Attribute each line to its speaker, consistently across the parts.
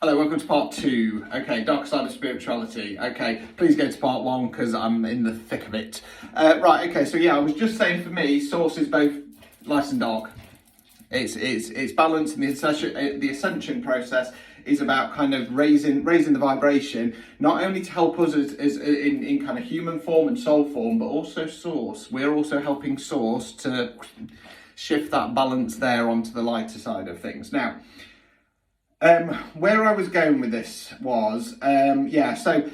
Speaker 1: Hello, welcome to part 2. Okay, dark side of spirituality. Okay, please go to part 1 because I'm in the thick of it. Right, okay, so yeah, I was just saying for me, source is both light and dark. It's balanced, and the ascension process is about kind of raising the vibration, not only to help us as in kind of human form and soul form, but also source. We're also helping source to shift that balance there onto the lighter side of things. Now, where I was going with this was, so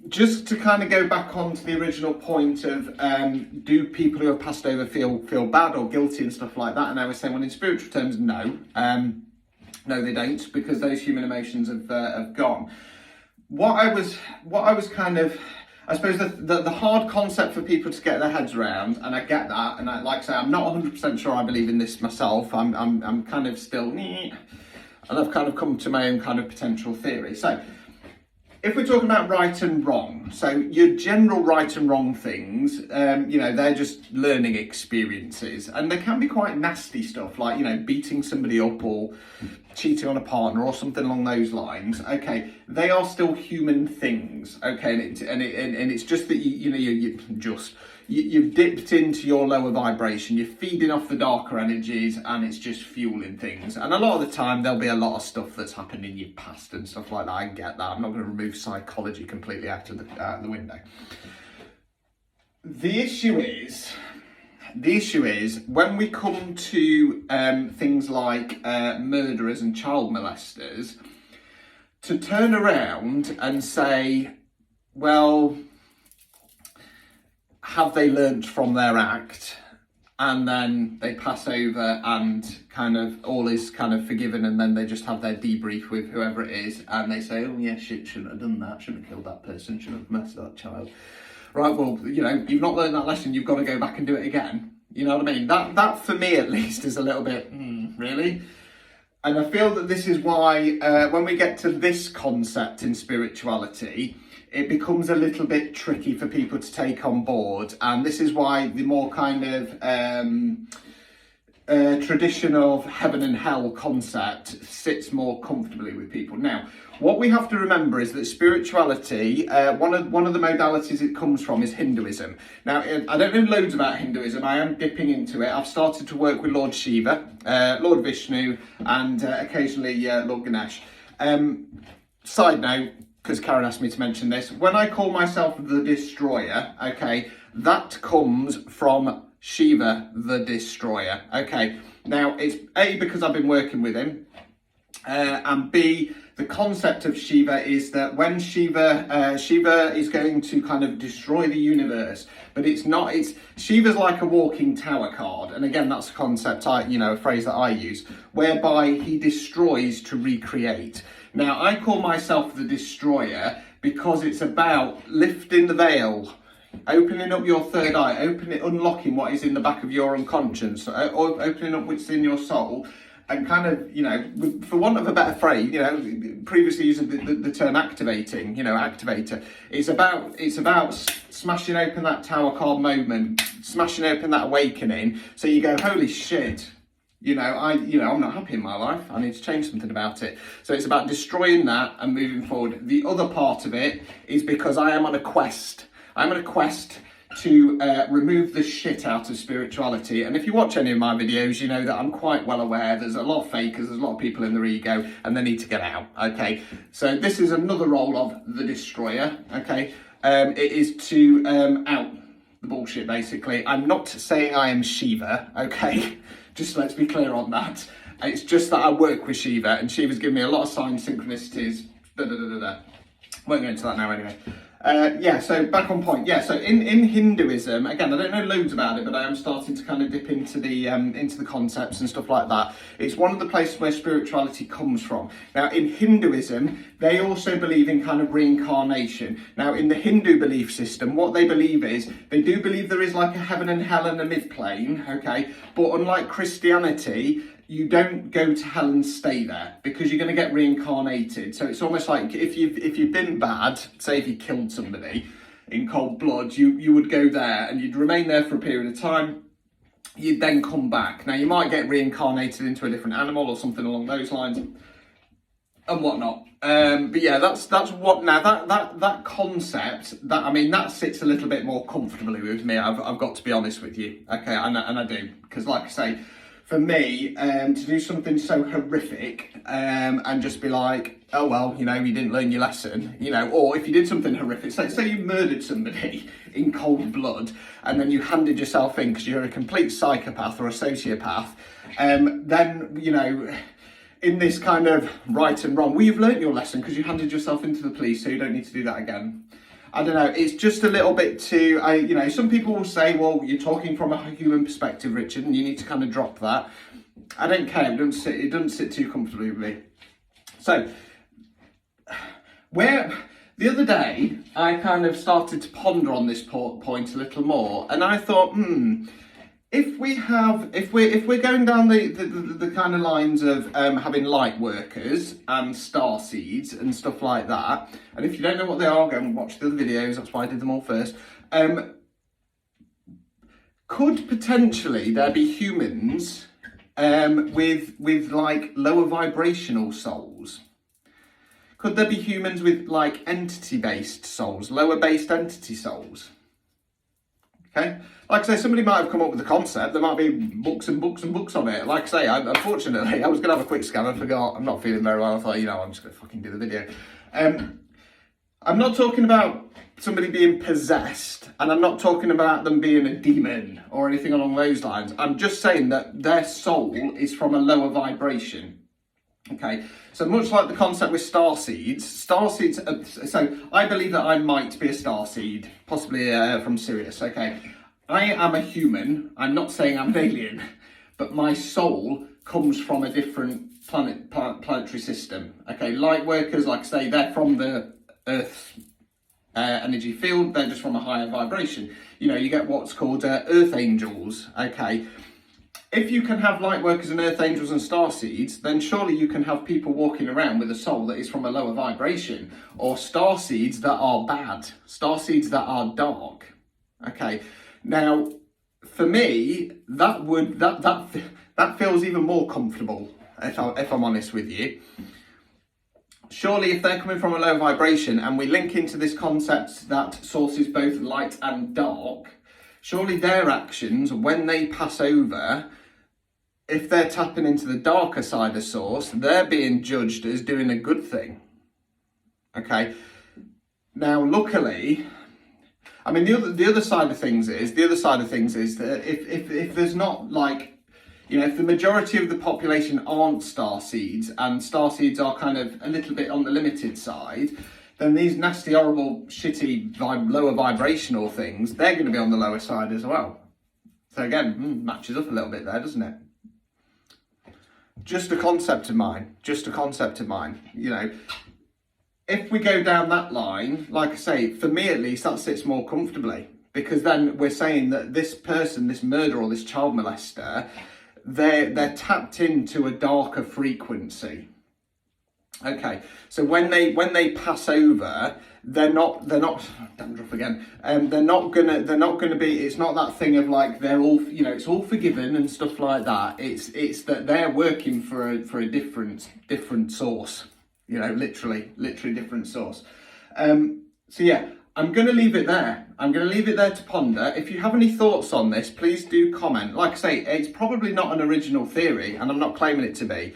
Speaker 1: just to kind of go back onto the original point of, do people who have passed over feel bad or guilty and stuff like that? And I was saying, well, in spiritual terms, no. No, they don't, because those human emotions have gone. What I was kind of, I suppose the hard concept for people to get their heads around, and I get that, and like I say, I'm not 100% sure I believe in this myself. I'm kind of still, and I've kind of come to my own kind of potential theory. So, if we're talking about right and wrong, so your general right and wrong things, they're just learning experiences, and they can be quite nasty stuff, like, beating somebody up or cheating on a partner or something along those lines. Okay, they are still human things. Okay, and it's just that you've dipped into your lower vibration, you're feeding off the darker energies, and it's just fueling things. And a lot of the time there'll be a lot of stuff that's happened in your past and stuff like that. I get that. I'm not going to remove psychology completely out of the window. The issue is when we come to things like murderers and child molesters, to turn around and say, well, have they learnt from their act, and then they pass over and kind of all is kind of forgiven, and then they just have their debrief with whoever it is, and they say, oh yeah, shouldn't have done that, shouldn't have killed that person, shouldn't have messed that child. Right, well, you've not learned that lesson, you've got to go back and do it again. You know what I mean? That for me at least is a little bit, really? And I feel that this is why when we get to this concept in spirituality, it becomes a little bit tricky for people to take on board. And this is why the more kind of tradition of heaven and hell concept sits more comfortably with people. Now, what we have to remember is that spirituality, one of the modalities it comes from is Hinduism. Now, I don't know loads about Hinduism. I am dipping into it. I've started to work with Lord Shiva, Lord Vishnu, and occasionally Lord Ganesh. Side note, because Karen asked me to mention this, when I call myself the Destroyer, okay, that comes from Shiva, the Destroyer. Okay, now it's A, because I've been working with him, and B, the concept of Shiva is that when Shiva is going to kind of destroy the universe, but Shiva's like a walking tower card, and again, that's a concept, a phrase that I use, whereby he destroys to recreate. Now, I call myself the Destroyer because it's about lifting the veil, opening up your third eye, unlocking what is in the back of your unconscious, or opening up what's in your soul, and kind of, for want of a better phrase, previously using the term activating, activator. It's about smashing open that tower card moment, smashing open that awakening, so you go, holy shit. I'm not happy in my life. I need to change something about it. So it's about destroying that and moving forward. The other part of it is because I am on a quest. I'm on a quest to remove the shit out of spirituality. And if you watch any of my videos, you know that I'm quite well aware there's a lot of fakers, there's a lot of people in their ego, and they need to get out, okay? So this is another role of the Destroyer, okay? It is to out the bullshit, basically. I'm not saying I am Shiva, okay? Just let's be clear on that. It's just that I work with Shiva, and Shiva's given me a lot of signs, synchronicities, Won't go into that now anyway. So back on point. Yeah, so in Hinduism, again, I don't know loads about it, but I am starting to kind of dip into the concepts and stuff like that. It's one of the places where spirituality comes from. Now, in Hinduism, they also believe in kind of reincarnation. Now, in the Hindu belief system, what they believe is, they do believe there is like a heaven and hell and a mid-plane, okay? But unlike Christianity, you don't go to hell and stay there, because you're going to get reincarnated. So it's almost like if you've been bad, say if you killed somebody in cold blood, you would go there and you'd remain there for a period of time. You'd then come back. Now, you might get reincarnated into a different animal or something along those lines. and whatnot. But yeah, that's what now that concept, that I mean, that sits a little bit more comfortably with me. I've got to be honest with you, okay, and I do, because like I say, for me, to do something so horrific, and just be like, oh well, you know, you didn't learn your lesson, you know, or if you did something horrific, say you murdered somebody in cold blood, and then you handed yourself in because you're a complete psychopath or a sociopath, then, you know, in this kind of right and wrong, well, you've learnt your lesson because you handed yourself into the police, so you don't need to do that again. I don't know, it's just a little bit too, you know, some people will say, well, you're talking from a human perspective, Richard, and you need to kind of drop that. I don't care, it doesn't sit too comfortably with me. So, the other day, I kind of started to ponder on this point a little more, and I thought, if we're going down the kind of lines of having light workers and star seeds and stuff like that, and if you don't know what they are, go and watch the other videos, that's why I did them all first. Could potentially there be humans with like lower vibrational souls? Could there be humans with like entity-based souls, lower-based entity souls? Okay, like I say, somebody might have come up with the concept. There might be books and books and books on it. Like I say, unfortunately, I was going to have a quick scan. I forgot. I'm not feeling very well. I thought, you know, I'm just going to fucking do the video. I'm not talking about somebody being possessed, and I'm not talking about them being a demon or anything along those lines. I'm just saying that their soul is from a lower vibration. Okay, so much like the concept with star seeds, so I believe that I might be a star seed, possibly from Sirius, okay. I am a human, I'm not saying I'm an alien, but my soul comes from a different planetary system, okay. Light workers, like I say, they're from the Earth's energy field, they're just from a higher vibration. You know, you get what's called Earth angels, okay. If you can have light workers and earth angels and star seeds, then surely you can have people walking around with a soul that is from a lower vibration, or star seeds that are bad, star seeds that are dark. Okay, now for me, that feels even more comfortable. If I'm honest with you, surely if they're coming from a lower vibration and we link into this concept that source is both light and dark, surely their actions when they pass over, if they're tapping into the darker side of source, they're being judged as doing a good thing. Okay. Now, luckily, I mean, the other side of things is that if there's not, like, you know, if the majority of the population aren't star seeds, and star seeds are kind of a little bit on the limited side, then these nasty, horrible, shitty, lower vibrational things, they're going to be on the lower side as well. So again, matches up a little bit there, doesn't it? Just a concept of mine, you know. If we go down that line, like I say, for me at least, that sits more comfortably, because then we're saying that this person, this murderer or this child molester, they're tapped into a darker frequency. Okay, so when they pass over, they're not dandruff again. They're not gonna be. It's not that thing of like they're all, you know, it's all forgiven and stuff like that. It's that they're working for a different source. You know, literally different source. So yeah, I'm gonna leave it there. I'm gonna leave it there to ponder. If you have any thoughts on this, please do comment. Like I say, it's probably not an original theory, and I'm not claiming it to be.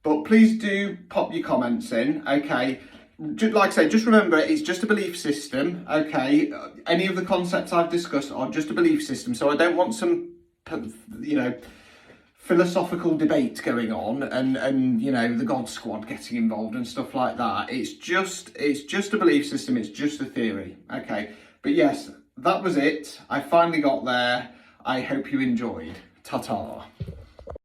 Speaker 1: But please do pop your comments in, okay? Like I say, just remember, it's just a belief system, okay? Any of the concepts I've discussed are just a belief system, so I don't want some, you know, philosophical debate going on and you know, the God Squad getting involved and stuff like that. It's just a belief system, it's just a theory, okay? But yes, that was it. I finally got there. I hope you enjoyed. Ta-ta.